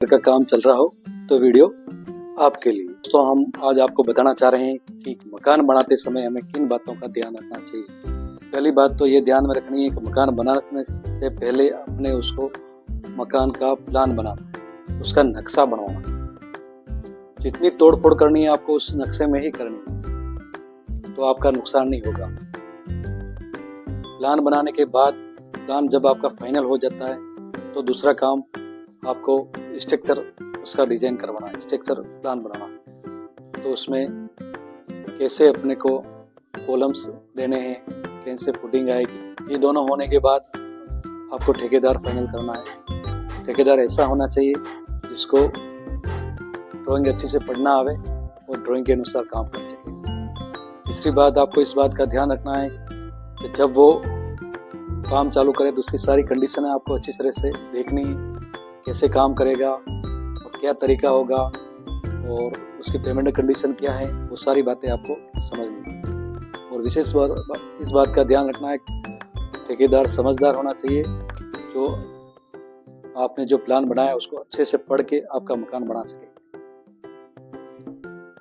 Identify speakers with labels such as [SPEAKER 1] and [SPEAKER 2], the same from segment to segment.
[SPEAKER 1] का काम चल रहा हो तो वीडियो आपके लिए। तो हम आज आपको बताना चाह रहे हैं कि मकान बनाते समय हमें किन बातों का ध्यान रखना चाहिए। पहली बात तो ये ध्यान में रखनी है कि मकान बनाने से पहले अपने उसको मकान का प्लान बनाना, उसका नक्शा बनवाना। जितनी तोड़ फोड़ करनी है आपको उस नक्शे में ही करनी है, तो आपका नुकसान नहीं होगा। प्लान बनाने के बाद प्लान जब आपका फाइनल हो जाता है तो दूसरा काम आपको स्ट्रक्चर उसका डिजाइन करवाना है, स्ट्रक्चर प्लान बनाना है। तो उसमें कैसे अपने को कॉलम्स देने हैं, कैसे फुटिंग आएगी, ये दोनों होने के बाद आपको ठेकेदार फाइनल करना है। ठेकेदार ऐसा होना चाहिए जिसको ड्राइंग अच्छे से पढ़ना आवे और ड्राइंग के अनुसार काम कर सके। तीसरी बात आपको इस बात का ध्यान रखना है कि जब वो काम चालू करे तो उसकी सारी कंडीशन आपको अच्छी तरह से देखनी है, कैसे काम करेगा और क्या तरीका होगा और उसकी पेमेंट कंडीशन क्या है, वो सारी बातें आपको समझनी है। और विशेष इस बात का ध्यान रखना है ठेकेदार समझदार होना चाहिए, जो आपने जो प्लान बनाया उसको अच्छे से पढ़ के आपका मकान बना सके।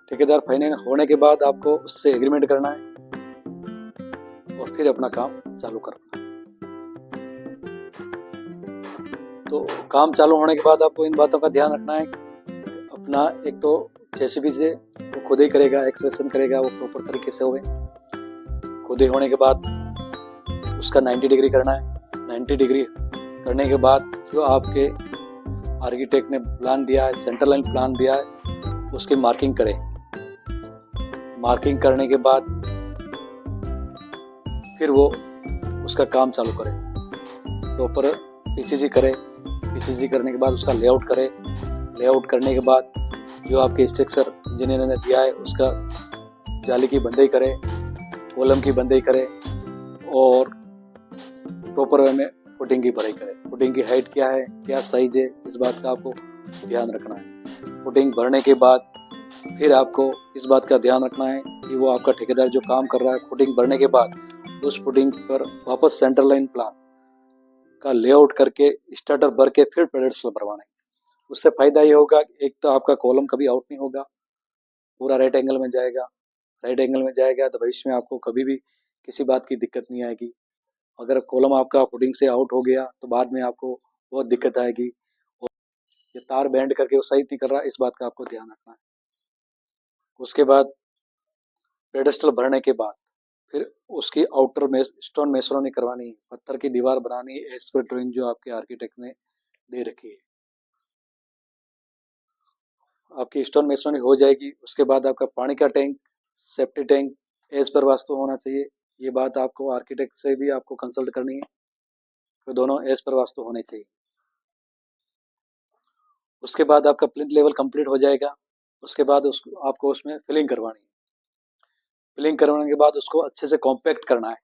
[SPEAKER 1] ठेकेदार फाइनल होने के बाद आपको उससे एग्रीमेंट करना है और फिर अपना काम चालू करना है। तो काम चालू होने के बाद आपको इन बातों का ध्यान रखना है। अपना एक तो जेसीबी से वो खुद ही करेगा, एक्सप्रेशन करेगा, वो प्रॉपर तरीके से होवे। खुद ही होने के बाद उसका 90 डिग्री करना है। 90 डिग्री करने के बाद जो आपके आर्किटेक्ट ने प्लान दिया है, सेंटर लाइन प्लान दिया है, उसकी मार्किंग करें। मार्किंग करने के बाद फिर वो उसका काम चालू करे, प्रॉपर पीसीसी करे। पीसीसी करने के बाद उसका लेआउट करे। लेआउट करने के बाद जो आपके स्ट्रक्चर इंजीनियर ने दिया है उसका जाली की बंदाई करे, कॉलम की बंदाई करे और प्रॉपर वे में फुटिंग की भराई करे। फुटिंग की हाइट क्या है, क्या साइज है, इस बात का आपको ध्यान रखना है। फुटिंग भरने के बाद फिर आपको इस बात का ध्यान रखना है कि वो आपका ठेकेदार जो काम कर रहा है, फुटिंग भरने के बाद उस फुटिंग पर वापस सेंटर लाइन प्लान का लेआउट करके स्टार्टर भर के फिर पेडेस्टल भरवाना है। उससे फायदा ये होगा, एक तो आपका कॉलम कभी आउट नहीं होगा, पूरा राइट एंगल में जाएगा। राइट एंगल में जाएगा तो भविष्य में आपको कभी भी किसी बात की दिक्कत नहीं आएगी। अगर कॉलम आपका फुटिंग से आउट हो गया तो बाद में आपको बहुत दिक्कत आएगी। और ये तार बैंड करके वो सही नहीं कर रहा, इस बात का आपको ध्यान रखना है। उसके बाद पेडेस्टल भरने के बाद फिर उसकी आउटर में स्टोन मेसोनरी करवानी है, पत्थर की दीवार बनानी है एज पर ड्राइंग जो आपके आर्किटेक्ट ने दे रखी है। आपकी स्टोन मेसोनरी हो जाएगी। उसके बाद आपका पानी का tank, safety tank as per vastu होना चाहिए। ये बात आपको आर्किटेक्ट से भी आपको कंसल्ट करनी है, तो दोनों एज पर वास्तु होने चाहिए। उसके बाद आपका प्लिंथ लेवल कंप्लीट हो जाएगा। उसके बाद आपको उसमें फिलिंग करवानी है। फिलिंग करवाने के बाद उसको अच्छे से कॉम्पैक्ट करना है,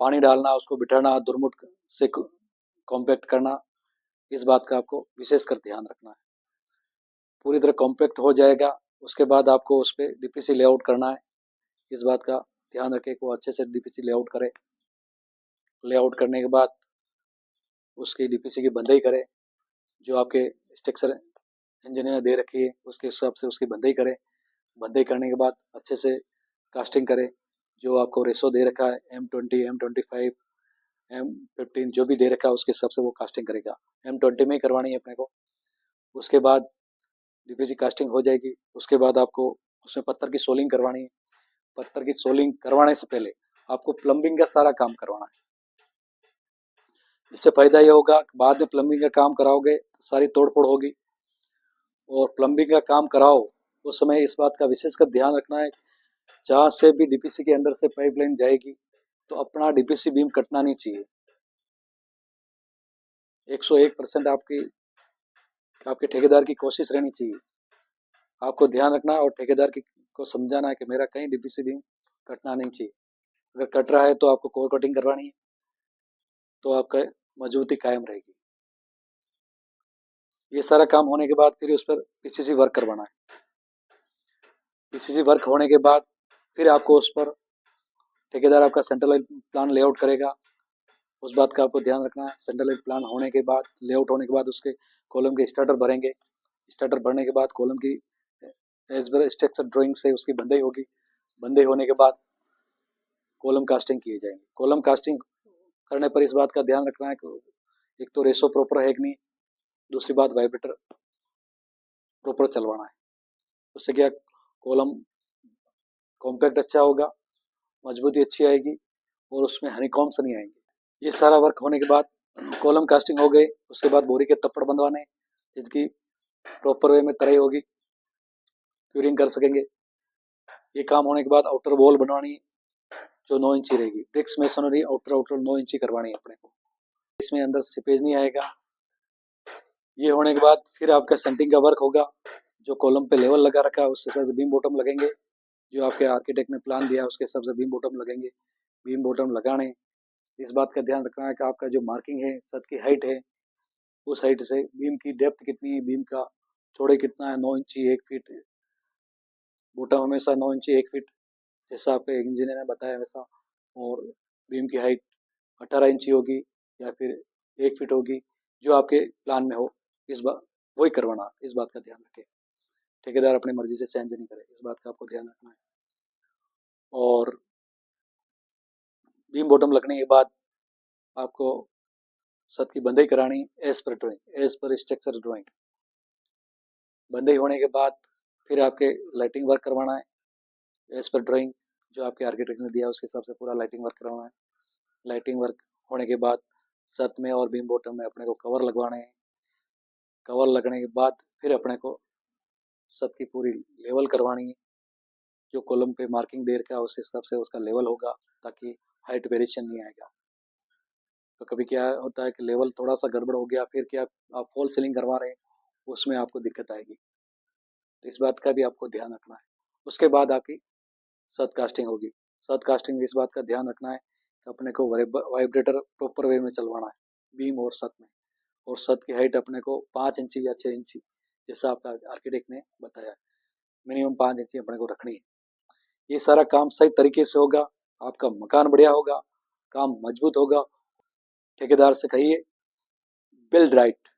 [SPEAKER 1] पानी डालना, उसको बिठाना, दुरमुट से कॉम्पैक्ट करना, इस बात का आपको विशेष कर ध्यान रखना है। पूरी तरह कॉम्पैक्ट हो जाएगा। उसके बाद आपको उस पर डीपीसी लेआउट करना है। इस बात का ध्यान रखें कि वो अच्छे से डीपीसी लेआउट करे। लेआउट करने के बाद उसकी डीपीसी की बंदाई करे, जो आपके स्ट्रक्चर इंजीनियर ने दे रखी है उसके हिसाब से उसकी बंदाई करे। बंदाई करने के बाद अच्छे से कास्टिंग करे, जो आपको रेशो दे रखा है M20, M25, M15 जो भी दे रखा है उसके हिसाब से वो कास्टिंग करेगा। M20 में ही करवानी है अपने को। उसके बाद डीपीसी कास्टिंग हो जाएगी। उसके बाद आपको उसमें पत्थर की सोलिंग करवानी है। पत्थर की सोलिंग करवाने से पहले आपको प्लम्बिंग का सारा काम करवाना है। इससे फायदा ये होगा, बाद में प्लम्बिंग का काम कराओगे सारी तोड़फोड़ होगी। और प्लम्बिंग का काम कराओ उस समय इस बात का विशेषकर ध्यान रखना है, जहां से भी डीपीसी के अंदर से पाइपलाइन जाएगी तो अपना डीपीसी बीम कटना नहीं चाहिए। 101% आपके ठेकेदार की कोशिश रहनी चाहिए। आपको ध्यान रखना है और ठेकेदार को समझाना है कि मेरा कहीं डीपीसी बीम कटना नहीं चाहिए। अगर कट रहा है तो आपको कोर कटिंग करवानी है, तो आपका मजबूती कायम रहेगी। ये सारा काम होने के बाद फिर उस पर पीसीसी वर्क करवाना है। पीसीसी वर्क होने के बाद फिर आपको उस पर ठेकेदार आपका सेंट्रल लाइन प्लान लेआउट करेगा। उस बात का आपको ध्यान रखना है। सेंट्रल लाइन प्लान होने के बाद, लेआउट होने के बाद उसके कॉलम के स्टार्टर भरेंगे। स्टार्टर भरने के बाद कॉलम की एज पर स्ट्रक्चर ड्राइंग से उसकी बंधाई होगी। बंधाई होने के बाद कॉलम कास्टिंग किए जाएंगे। कॉलम कास्टिंग करने पर इस बात का ध्यान रखना है कि एक तो रेशो प्रॉपर है कि नहीं, दूसरी बात वाइब्रेटर प्रॉपर चलवाना है। उससे क्या कॉलम कॉम्पैक्ट अच्छा होगा, मजबूती अच्छी आएगी और उसमें हनीकॉम्स नहीं आएंगे। ये सारा वर्क होने के बाद कॉलम कास्टिंग हो गई। उसके बाद बोरी के तप्पड़ बंधवाने जिसकी प्रॉपर वे में तराई होगी, क्यूरिंग कर सकेंगे। ये काम होने के बाद आउटर वॉल बनवानी जो 9 इंची रहेगी। ब्रिक्स मेसोनरी आउटर 9 इंची करवानी है अपने को, इसमें अंदर सिपेज नहीं आएगा। ये होने के बाद फिर आपका सेंटिंग का वर्क होगा। जो कॉलम पे लेवल लगा रखा है उससे सबसे बीम बॉटम लगेंगे। जो आपके आर्किटेक्ट ने प्लान दिया है उसके हिसाब से बीम बॉटम लगेंगे। बीम बॉटम लगाने इस बात का ध्यान रखना है कि आपका जो मार्किंग है, छत की हाइट है, उस हाइट से बीम की डेप्थ कितनी है, बीम का चौड़ाई कितना है, 9 इंची 1 फीट। बॉटम हमेशा 9 इंची 1 फीट जैसा आपके इंजीनियर ने बताया वैसा। और बीम की हाइट 18 इंची होगी या फिर 1 फीट होगी, जो आपके प्लान में हो। इस बात वही करवाना, इस बात का ध्यान रखें। ठेकेदार अपनी मर्जी से चेंज नहीं करे, इस बात का आपको ध्यान रखना है। और बीम बॉटम लगने के बाद आपको छत की बंधाई करानी as per drawing, as per structure drawing. बंधाई होने के बाद फिर आपके लाइटिंग वर्क करवाना है एज पर ड्राइंग जो आपके आर्किटेक्ट ने दिया उसके हिसाब से पूरा लाइटिंग वर्क करवाना है। लाइटिंग वर्क होने के बाद छत में और बीम बॉटम में अपने को कवर लगवाने हैं। कवर लगने के बाद फिर अपने को छत की पूरी लेवल करवानी है। जो कॉलम पे मार्किंग दे रखा है उस हिसाब से उसका लेवल होगा ताकि हाइट वेरिएशन नहीं आएगा। तो कभी क्या होता है कि लेवल थोड़ा सा गड़बड़ हो गया, फिर क्या आप फॉल सीलिंग करवा रहे हैं, उसमें आपको दिक्कत आएगी। तो इस बात का भी आपको ध्यान रखना है। उसके बाद आपकी छत कास्टिंग होगी। छत कास्टिंग में इस बात का ध्यान रखना है कि अपने को वाइब्रेटर प्रॉपर वे में चलवाना है बीम और छत में। और छत की हाइट अपने को 5 इंची या 6 इंची जैसा आपका आर्किटेक्ट ने बताया, मिनिमम 5 इंची अपने को रखनी है। ये सारा काम सही तरीके से होगा, आपका मकान बढ़िया होगा, काम मजबूत होगा। ठेकेदार से कहिए बिल्ड राइट।